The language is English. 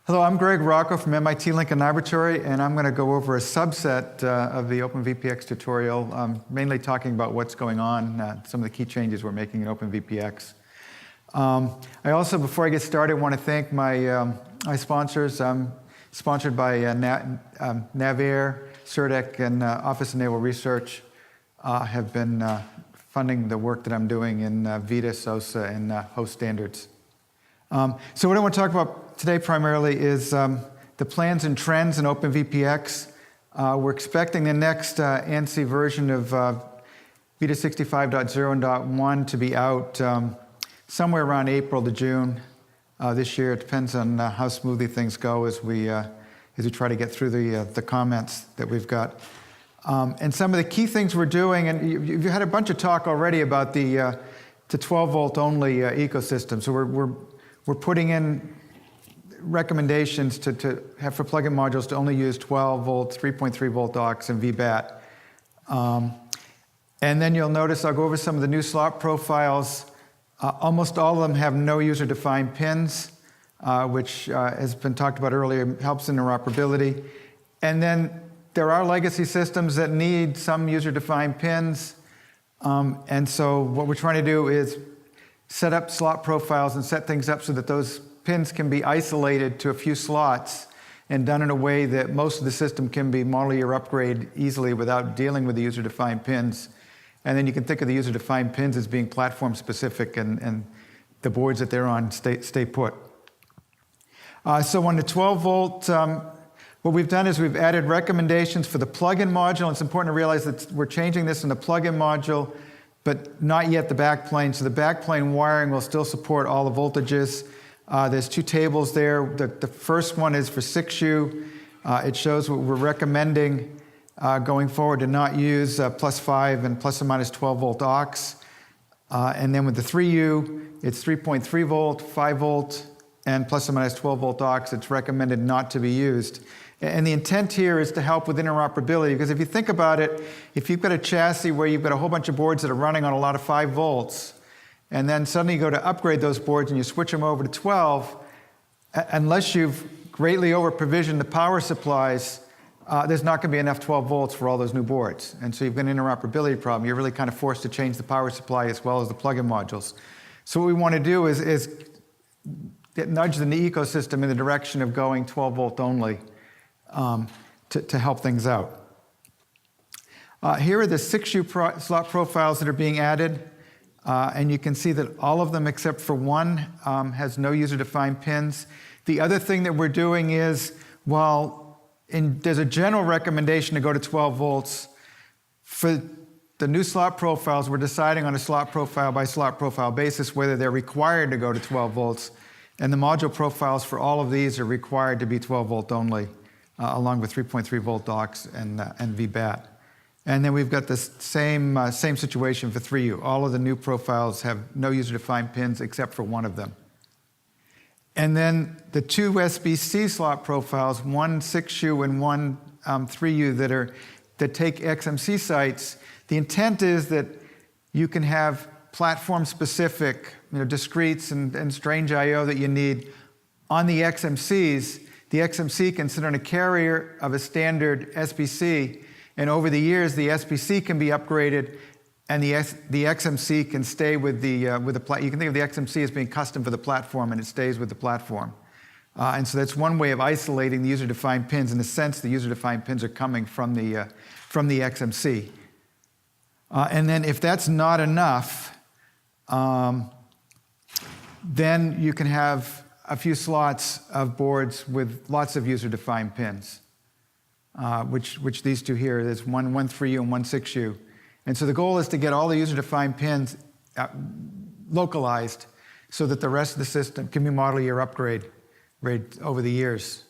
Hello, I'm Rocco from MIT Lincoln Laboratory, and I'm going to go over a subset of the OpenVPX tutorial, mainly talking about what's going on, some of the key changes we're making in OpenVPX. I also, before I get started, want to thank my sponsors. I'm sponsored by Navier, CERTEC, and Office of Naval Research have been funding the work that I'm doing in VITA, SOSA, and host standards. So what I want to talk about today primarily is the plans and trends in OpenVPX. We're expecting the next ANSI version of VITA 65.0.1 to be out somewhere around April to June this year. It depends on how smoothly things go as we try to get through the comments that we've got. And some of the key things we're doing, and you've had a bunch of talk already about the 12-volt only ecosystem. So we're putting in recommendations to have for plugin modules to only use 12 volt, 3.3 volt aux, and VBAT. And then you'll notice I'll go over some of the new slot profiles. Almost all of them have no user-defined pins, which has been talked about earlier, helps interoperability. And then there are legacy systems that need some user-defined pins. And so what we're trying to do is set up slot profiles and set things up so that those pins can be isolated to a few slots and done in a way that most of the system can be model year upgrade easily without dealing with the user-defined pins. And then you can think of the user-defined pins as being platform specific and the boards that they're on stay put. So on the 12 volt, what we've done is we've added recommendations for the plugin module. It's important to realize that we're changing this in the plugin module, but not yet the backplane. So the backplane wiring will still support all the voltages. There's two tables there. The first one is for 6U. It shows what we're recommending going forward to not use plus 5 and plus or minus 12 volt aux. And then with the 3U, it's 3.3 volt, 5 volt, and plus or minus 12 volt aux. It's recommended not to be used. And the intent here is to help with interoperability, because if you think about it, if you've got a chassis where you've got a whole bunch of boards that are running on a lot of 5 volts, and then suddenly you go to upgrade those boards and you switch them over to 12, unless you've greatly over-provisioned the power supplies, there's not going to be enough 12 volts for all those new boards. And so you've got an interoperability problem. You're really kind of forced to change the power supply as well as the plug-in modules. So what we want to do is nudge the ecosystem in the direction of going 12 volt only. To help things out. Here are the 6U slot profiles that are being added, and you can see that all of them except for one has no user-defined pins. The other thing that we're doing is, there's a general recommendation to go to 12 volts. For the new slot profiles, we're deciding on a slot profile by slot profile basis whether they're required to go to 12 volts, and the module profiles for all of these are required to be 12 volt only. Along with 3.3 volt aux and VBAT. And then we've got the same situation for 3U. All of the new profiles have no user-defined pins except for one of them. And then the two SBC slot profiles, one 6U and one 3U that take XMC sites, the intent is that you can have platform-specific, discretes and strange I/O that you need on the XMCs. The XMC can sit on a carrier of a standard SBC, and over the years, the SBC can be upgraded, and the XMC can stay with the platform. You can think of the XMC as being custom for the platform, and it stays with the platform. And so that's one way of isolating the user-defined pins. In a sense, the user-defined pins are coming from the XMC. And then if that's not enough, then you can have a few slots of boards with lots of user-defined pins, which these two here, there's one 3U and one 6U. And so the goal is to get all the user-defined pins localized so that the rest of the system can be model year upgrade over the years.